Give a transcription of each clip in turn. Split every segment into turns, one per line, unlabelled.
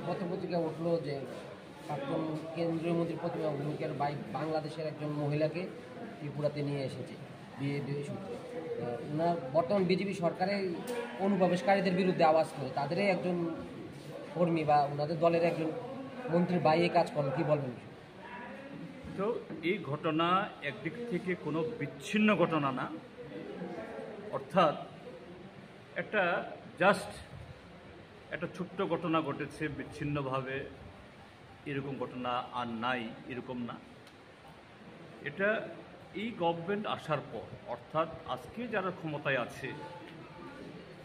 পত্রপত্রিকা উঠলো যে প্রাক্তন কেন্দ্রীয় মন্ত্রী প্রতিমা ভৌমিকের বাংলাদেশের একজন মহিলাকে ত্রিপুরাতে নিয়ে এসেছে বিয়ে সূত্রে। ওনার বর্তমান বিজেপি সরকারের অনুপ্রবেশকারীদের বিরুদ্ধে আওয়াজ করে তাদেরই একজন কর্মী বা ওনাদের দলের একজন মন্ত্রীর বাইরে কাজ করেন, কী বলবেন?
তো এই ঘটনা একদিক থেকে কোনো বিচ্ছিন্ন ঘটনা না, অর্থাৎ একটা ছোট্ট ঘটনা ঘটেছে বিচ্ছিন্নভাবে, এরকম ঘটনা আর নাই এরকম না। এটা এই গভর্নমেন্ট আসার পর, অর্থাৎ আজকে যারা ক্ষমতায় আছে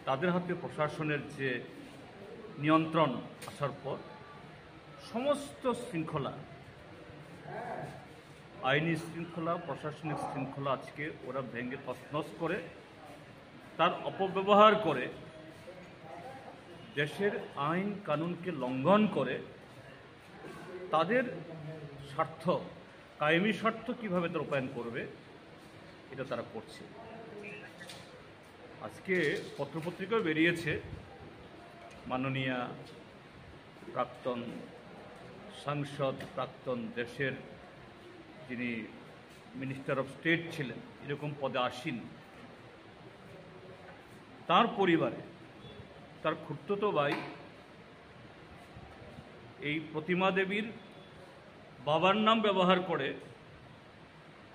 তাদের হাতে প্রশাসনের যে নিয়ন্ত্রণ আসার পর সমস্ত শৃঙ্খলা, আইনি শৃঙ্খলা, প্রশাসনিক শৃঙ্খলা আজকে ওরা ভেঙে তছনছ করে, তার অপব্যবহার করে, দেশের আইন কানুনকে লঙ্ঘন করে তাদের স্বার্থ, কায়েমি স্বার্থ কীভাবে তারা রূপায়ণ করবে এটা তারা করছে। আজকে পত্রপত্রিকাও বেরিয়েছে, মাননীয়া প্রাক্তন সাংসদ, প্রাক্তন দেশের যিনি মিনিস্টার অফ স্টেট ছিলেন, এরকম পদে আসীন, তার পরিবারে তার খুড়তুতো ভাই এই প্রতিমা দেবীর বাবার নাম ব্যবহার করে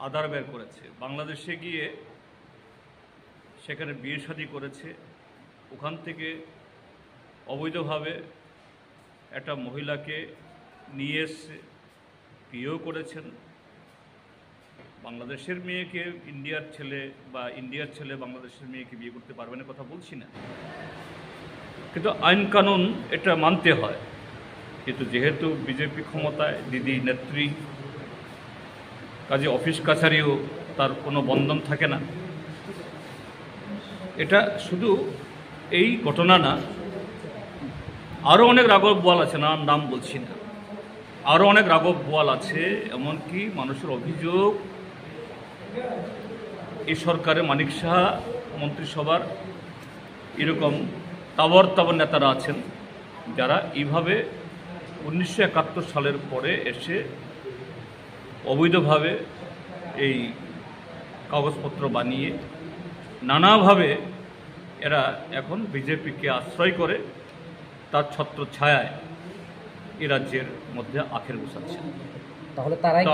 আধার বের করেছে, বাংলাদেশে গিয়ে সেখানে বিয়ে শাদী করেছে, ওখান থেকে অবৈধভাবে একটা মহিলাকে নিয়ে এসে বিয়েও করেছেন। বাংলাদেশের মেয়েকে ইন্ডিয়ার ছেলে বা ইন্ডিয়ার ছেলে বাংলাদেশের মেয়েকে বিয়ে করতে পারবে না কথা বলছি না, কিন্তু আইন কানুন এটা মানতে হয়। কিন্তু যেহেতু বিজেপি ক্ষমতায়, দিদি নেত্রী, কাজে অফিস কাছারিও তার কোনো বন্ধন থাকে না। এটা শুধু এই ঘটনা না, আরও অনেক রাঘব বোয়াল আছে, নাম বলছি না, আরও অনেক রাঘব বোয়াল আছে। এমনকি মানুষের অভিযোগ এই সরকারে মানিক সাহা মন্ত্রিসভার এরকম তাবর নেতারা আছেন যারা এইভাবে 1971 সালের পরে এসে অবৈধভাবে এই কাগজপত্র বানিয়ে নানাভাবে এরা এখন বিজেপিকে আশ্রয় করে তার ছত্র ছায়ায় এ রাজ্যের মধ্যে আখের বসাচ্ছে।
তাহলে তারাই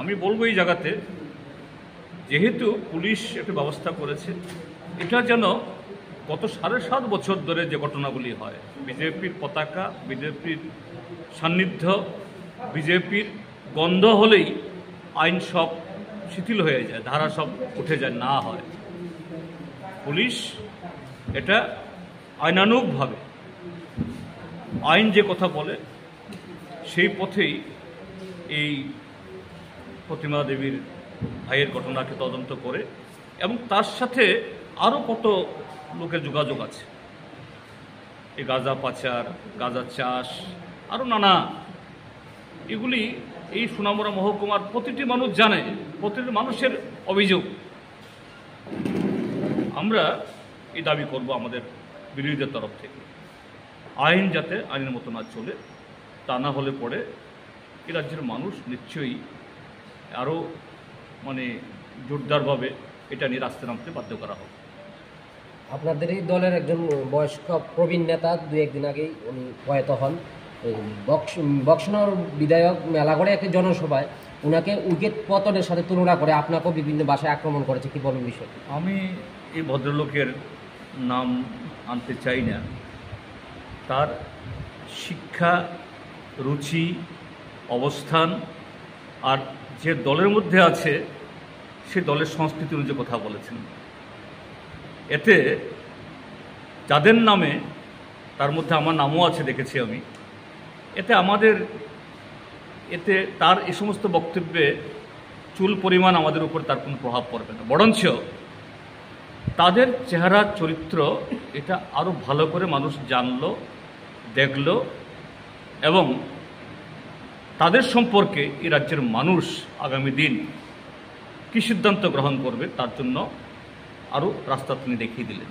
আমি বলবো এই জায়গাতে, যেহেতু পুলিশ একটা ব্যবস্থা করেছে, এটা যেন গত 7.5 বছর ধরে যে ঘটনাগুলি হয়, বিজেপির পতাকা, বিজেপির সান্নিধ্য, বিজেপির গন্ধ হলেই আইন সব শিথিল হয়ে যায়, ধারা সব উঠে যায়, না হয়। পুলিশ এটা আইনানুগভাবে আইন যে কথা বলে সেই পথেই এই প্রতিমা দেবীর ভাইয়ের ঘটনাকে তদন্ত করে, এবং তার সাথে আরও কত লোকের যোগাযোগ আছে, এই গাঁজা পাচার, গাঁজা চাষ, আরও নানা, এগুলি এই সোনামুড়া মহকুমার প্রতিটি মানুষ জানে, প্রতিটি মানুষের অভিযোগ। আমরা এই দাবি করব আমাদের বিরোধীদের তরফ থেকে, আইন যাতে আইনের মতো না চলে, তা না হলে পরে এই রাজ্যের মানুষ নিশ্চয়ই আরও জোরদারভাবে এটা নিয়ে রাস্তায় নামতে বাধ্য করা হবে।
আপনাদের এই দলের একজন বয়স্ক প্রবীণ নেতা 2-1 দিন আগেই উনি প্রয়াত হন। বক্সনগর বিধায়ক মেলাগড়ে একটি জনসভায় ওনাকে উইকেট পতনের সাথে তুলনা করে আপনাকেও বিভিন্ন ভাষায় আক্রমণ করেছে, কি বলুন বিষয়?
আমি এই ভদ্রলোকের নাম আনতে চাই না, তার শিক্ষা, রুচি, অবস্থান আর যে দলের মধ্যে আছে সে দলের সংস্কৃতি অনুযায়ী কথা বলেছেন। এতে যাদের নামে, তার মধ্যে আমার নামও আছে দেখেছি আমি, এতে তার এই সমস্ত বক্তব্যে চুল পরিমাণ আমাদের উপর তার কোনো প্রভাব পড়বে না, বরঞ্চ তাদের চেহারা, চরিত্র এটা আরও ভালো করে মানুষ জানলো, দেখলো, এবং তাদের সম্পর্কে এই রাজ্যের মানুষ আগামী দিন কী সিদ্ধান্ত গ্রহণ করবে তার জন্য আরও রাস্তা তিনি দেখিয়ে দিলেন।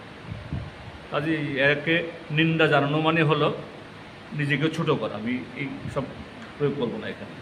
কাজে একে নিন্দা জানানো মানে হলো নিজেকে ছোট করা। আমি এই সব প্রয়োগ করবো না এখানে।